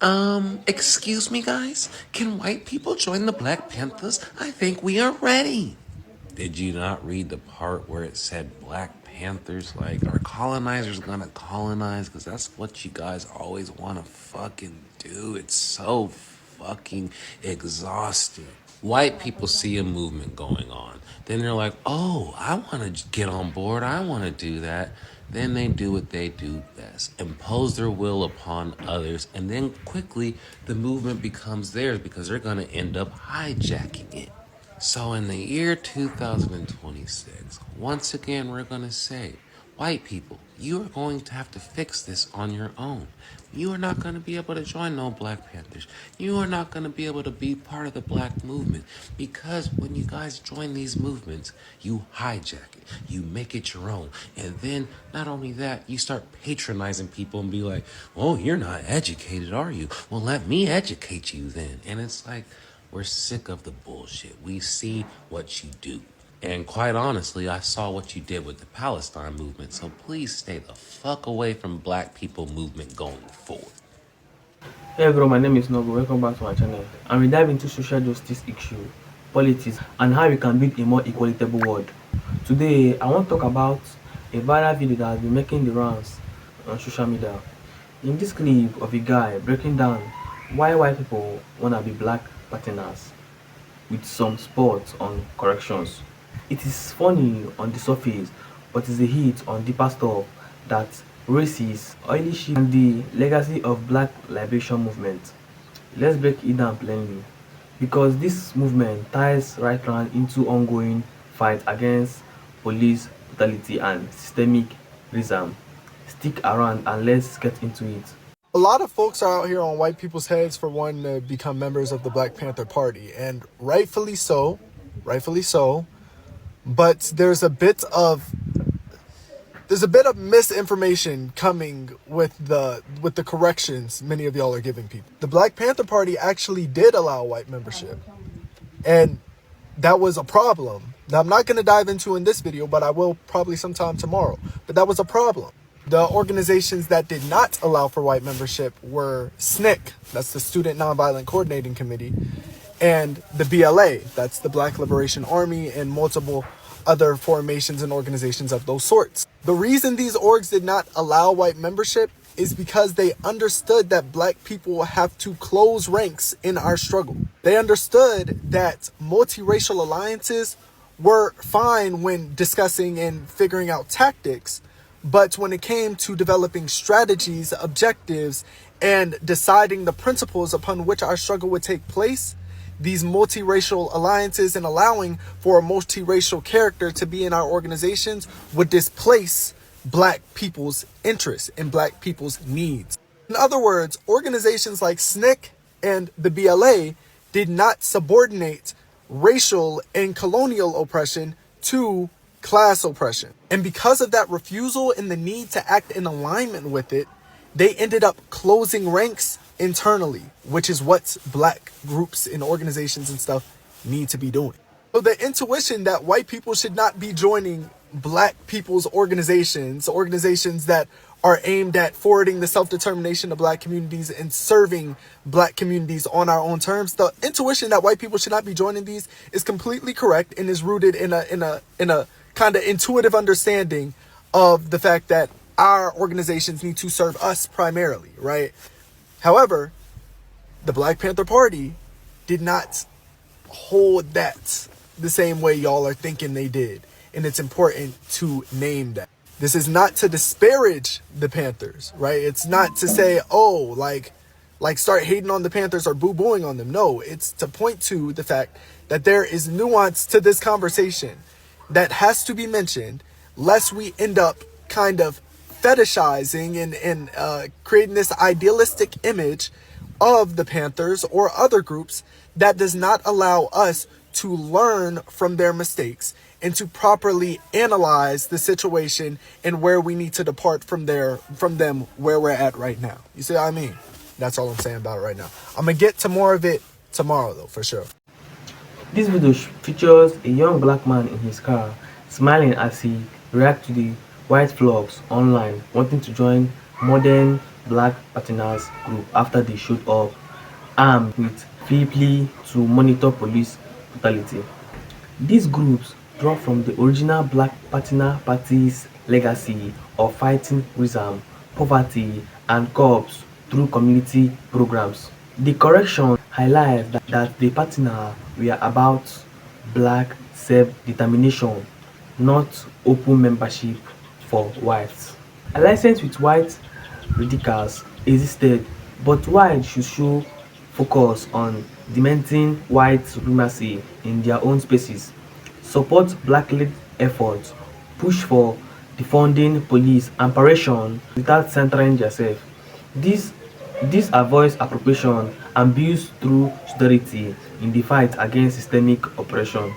Excuse me, guys? Can white people join the Black Panthers? I think we are ready. Did you not read the part where it said Black Panthers? Like, are colonizers gonna colonize? Because that's what you guys always wanna fucking do. It's so fucking exhausting. White people see a movement going on. Then they're like, oh, I wanna get on board. I wanna do that. Then they do what they do best, impose their will upon others, and then quickly the movement becomes theirs because they're gonna end up hijacking it. So in the year 2026, once again, we're going to say, white people, you are going to have to fix this on your own. You are not going to be able to join no Black Panthers. You are not going to be able to be part of the black movement because when you guys join these movements, you hijack it. You make it your own. And then not only that, you start patronizing people and be like, oh, you're not educated, are you? Well, let me educate you then. And it's like, we're sick of the bullshit. We see what you do. And quite honestly, I saw what you did with the Palestine movement. So please stay the fuck away from black people movement going forward. Hey everyone, my name is Nobu. Welcome back to my channel. And we dive into social justice issue, politics, and how we can build a more equitable world. Today, I want to talk about a viral video that has been making the rounds on social media. In this clip of a guy breaking down why white people wanna be black partners with some sports on corrections. It is funny on the surface, but it's a hit on deeper stuff that races, allyship, and the legacy of black liberation movement. Let's break it down plainly, because this movement ties right round into ongoing fight against police brutality and systemic racism. Stick around and let's get into it. A lot of folks are out here on white people's heads for wanting to become members of the Black Panther Party, and rightfully so, rightfully so. But there's a bit of misinformation coming with the corrections many of y'all are giving people. The Black Panther Party actually did allow white membership, and that was a problem. Now, I'm not going to dive into in this video, but I will probably sometime tomorrow. But that was a problem. The organizations that did not allow for white membership were SNCC, that's the Student Nonviolent Coordinating Committee, and the BLA, that's the Black Liberation Army, and multiple other formations and organizations of those sorts. The reason these orgs did not allow white membership is because they understood that black people have to close ranks in our struggle. They understood that multiracial alliances were fine when discussing and figuring out tactics, but when it came to developing strategies, objectives, and deciding the principles upon which our struggle would take place, these multiracial alliances and allowing for a multiracial character to be in our organizations would displace black people's interests and black people's needs. In other words, organizations like SNCC and the BLA did not subordinate racial and colonial oppression to class oppression. And because of that refusal and the need to act in alignment with it, they ended up closing ranks internally, which is what black groups and organizations and stuff need to be doing. So the intuition that white people should not be joining black people's organizations that are aimed at forwarding the self-determination of black communities and serving black communities on our own terms, the intuition that white people should not be joining these is completely correct and is rooted in a kind of intuitive understanding of the fact that our organizations need to serve us primarily, right? However, the Black Panther Party did not hold that the same way y'all are thinking they did. And it's important to name that. This is not to disparage the Panthers, right? It's not to say, oh, like start hating on the Panthers or boo-booing on them. No, it's to point to the fact that there is nuance to this conversation that has to be mentioned, lest we end up kind of fetishizing and creating this idealistic image of the Panthers or other groups that does not allow us to learn from their mistakes and to properly analyze the situation and where we need to depart from them where we're at right now. You see what I mean? That's all I'm saying about it right now. I'm gonna get to more of it tomorrow though, for sure. This video features a young black man in his car smiling as he reacts to the white vlogs online wanting to join modern Black Panthers group after they showed up armed with plea to monitor police brutality. These groups draw from the original Black Panther Party's legacy of fighting racism, poverty, and co-ops through community programs. The correction highlights that the Panther were about Black self-determination, not open membership for whites. Alliance with white radicals existed, but white should show focus on dementing white supremacy in their own spaces, support black-led efforts, push for defunding police and operation without centering themselves. This this avoids appropriation and builds through solidarity in the fight against systemic oppression.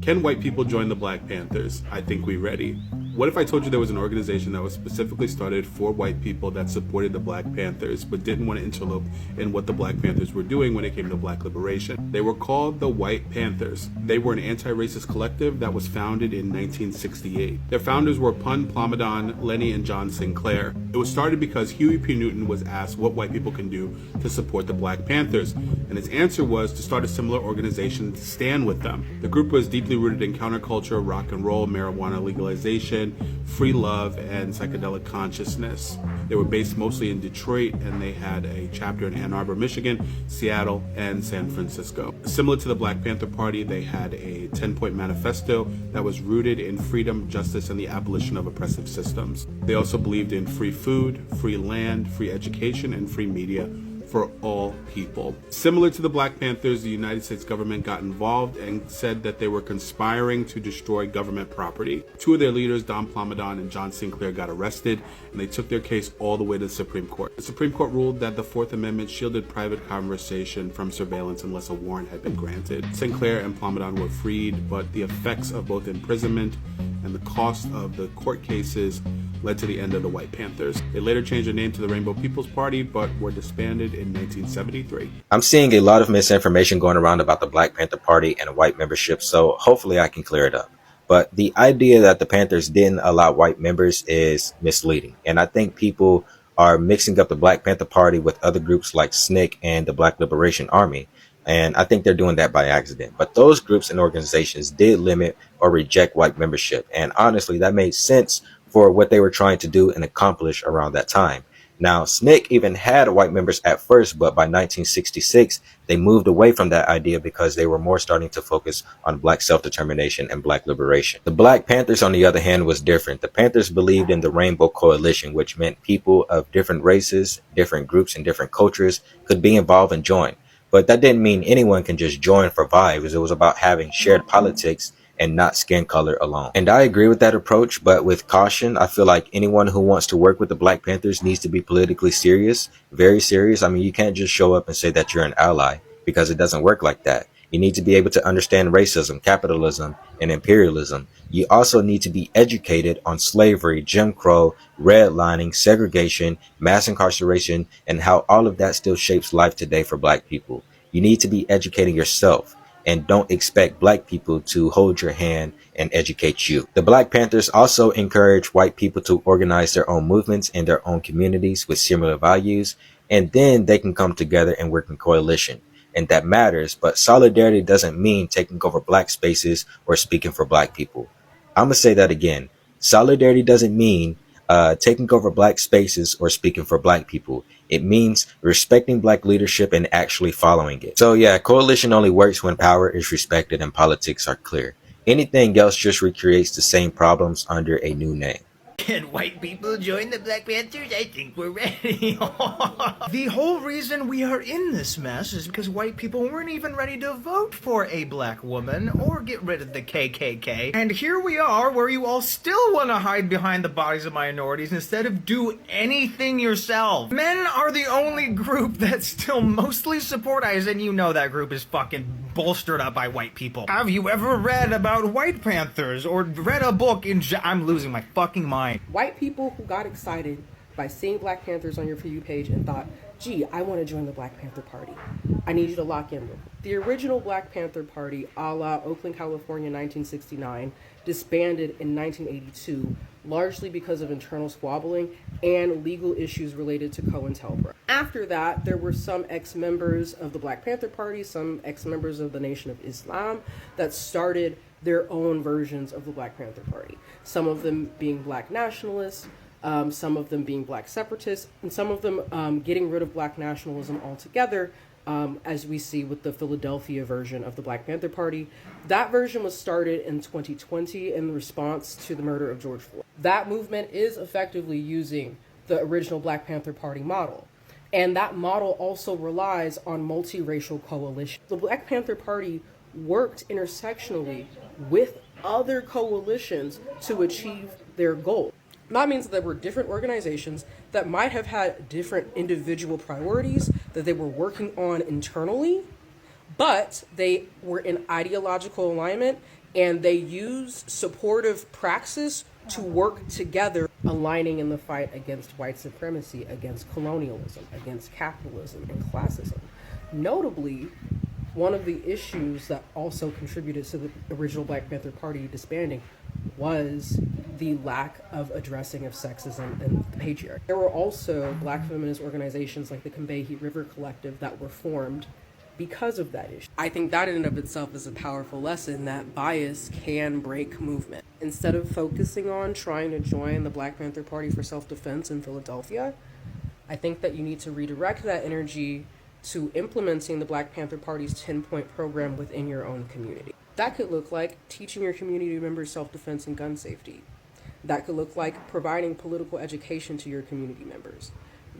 Can white people join the Black Panthers? I think we ready. What if I told you there was an organization that was specifically started for white people that supported the Black Panthers but didn't want to interlope in what the Black Panthers were doing when it came to black liberation? They were called the White Panthers. They were an anti-racist collective that was founded in 1968. Their founders were Pun Plomidon, Lenny, and John Sinclair. It was started because Huey P. Newton was asked what white people can do to support the Black Panthers, and his answer was to start a similar organization to stand with them. The group was deeply rooted in counterculture, rock and roll, marijuana legalization, free love, and psychedelic consciousness. They were based mostly in Detroit, and they had a chapter in Ann Arbor, Michigan, Seattle, and San Francisco. Similar to the Black Panther Party, they had a 10-point manifesto that was rooted in freedom, justice, and the abolition of oppressive systems. They also believed in free food, free land, free education, and free media for all people. Similar to the Black Panthers, the United States government got involved and said that they were conspiring to destroy government property. Two of their leaders, Don Plomidon and John Sinclair, got arrested, and they took their case all the way to the Supreme Court. The Supreme Court ruled that the Fourth Amendment shielded private conversation from surveillance unless a warrant had been granted. Sinclair and Plomidon were freed, but the effects of both imprisonment and the cost of the court cases led to the end of the White Panthers. They later changed their name to the Rainbow People's Party, but were disbanded in 1973. I'm seeing a lot of misinformation going around about the Black Panther Party and white membership, so hopefully I can clear it up. But the idea that the Panthers didn't allow white members is misleading, and I think people are mixing up the Black Panther Party with other groups like SNCC and the Black Liberation Army, and I think they're doing that by accident. But those groups and organizations did limit or reject white membership, and honestly, that made sense for what they were trying to do and accomplish around that time. Now, SNCC even had white members at first, but by 1966, they moved away from that idea because they were more starting to focus on black self-determination and black liberation. The Black Panthers, on the other hand, was different. The Panthers believed in the Rainbow Coalition, which meant people of different races, different groups, and different cultures could be involved and join. But that didn't mean anyone can just join for vibes. It was about having shared politics and not skin color alone. And I agree with that approach, but with caution. I feel like anyone who wants to work with the Black Panthers needs to be politically serious, very serious. I mean, you can't just show up and say that you're an ally, because it doesn't work like that. You need to be able to understand racism, capitalism, and imperialism. You also need to be educated on slavery, Jim Crow, redlining, segregation, mass incarceration, and how all of that still shapes life today for Black people. You need to be educating yourself, and don't expect Black people to hold your hand and educate you. The Black Panthers also encourage white people to organize their own movements in their own communities with similar values, and then they can come together and work in coalition. And that matters, but solidarity doesn't mean taking over Black spaces or speaking for Black people. I'm gonna say that again. Solidarity doesn't mean taking over Black spaces or speaking for Black people. It means respecting Black leadership and actually following it. So yeah, coalition only works when power is respected and politics are clear. Anything else just recreates the same problems under a new name. Can white people join the Black Panthers? I think we're ready. The whole reason we are in this mess is because white people weren't even ready to vote for a black woman or get rid of the KKK. And here we are, where you all still want to hide behind the bodies of minorities instead of do anything yourself. Men are the only group that still mostly support ISIS, and you know that group is fucking bolstered up by white people. Have you ever read about White Panthers or read a book I'm losing my fucking mind. White people who got excited by seeing Black Panthers on your For You page and thought gee, I want to join the Black Panther Party. I need you to lock in with me. The original Black Panther Party, a la Oakland, California, 1969, disbanded in 1982, largely because of internal squabbling and legal issues related to COINTELPRO. After that, there were some ex-members of the Black Panther Party, some ex-members of the Nation of Islam that started their own versions of the Black Panther Party. Some of them being black nationalists, some of them being black separatists, and some of them getting rid of black nationalism altogether, as we see with the Philadelphia version of the Black Panther Party. That version was started in 2020 in response to the murder of George Floyd. That movement is effectively using the original Black Panther Party model. And that model also relies on multiracial coalition. The Black Panther Party worked intersectionally with other coalitions to achieve their goal. That means that there were different organizations that might have had different individual priorities that they were working on internally, but they were in ideological alignment and they used supportive praxis to work together, aligning in the fight against white supremacy, against colonialism, against capitalism and classism. Notably, one of the issues that also contributed to the original Black Panther Party disbanding was the lack of addressing of sexism and patriarchy. There were also black feminist organizations like the Combahee River Collective that were formed because of that issue. I think that in and of itself is a powerful lesson that bias can break movement. Instead of focusing on trying to join the Black Panther Party for self-defense in Philadelphia, I think that you need to redirect that energy to implementing the Black Panther Party's 10-point program within your own community. That could look like teaching your community members self-defense and gun safety. That could look like providing political education to your community members.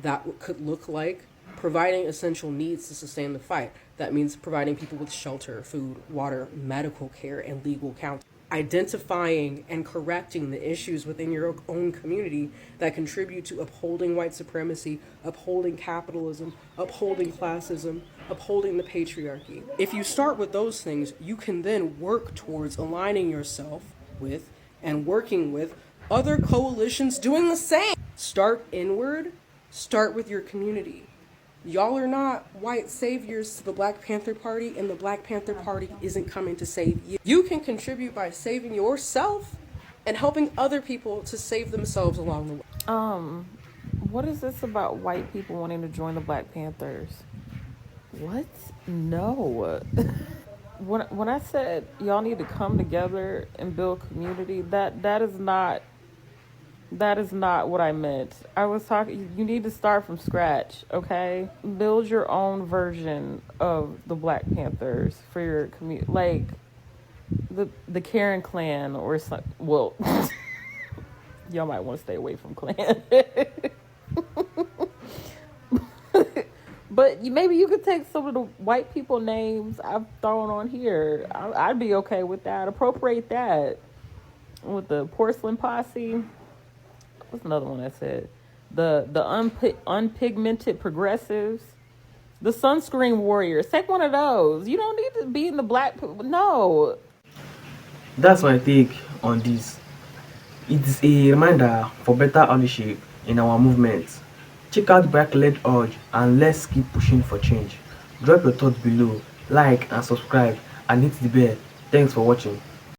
That could look like providing essential needs to sustain the fight. That means providing people with shelter, food, water, medical care, and legal counsel. Identifying and correcting the issues within your own community that contribute to upholding white supremacy, upholding capitalism, upholding classism, upholding the patriarchy. If you start with those things, you can then work towards aligning yourself with and working with other coalitions doing the same. Start inward, start with your community. Y'all are not white saviors to the Black Panther Party, and the Black Panther Party isn't coming to save you. You can contribute by saving yourself and helping other people to save themselves along the way. What is this about white people wanting to join the Black Panthers? What? No. When I said y'all need to come together and build community, that is not what I meant. I was talking, you need to start from scratch, okay? Build your own version of the Black Panthers for your community, like the Karen clan or something. Well, y'all might want to stay away from clan. But maybe you could take some of the white people names I've thrown on here. I'd be okay with that. Appropriate that. With the porcelain posse. What's another one I said? The unpigmented progressives. The sunscreen warriors. Take one of those. You don't need to be in the black... No. That's my take on this. It's a reminder for better allyship in our movement. Check out Black-led Urge and let's keep pushing for change. Drop your thoughts below, like and subscribe, and hit the bell. Thanks for watching.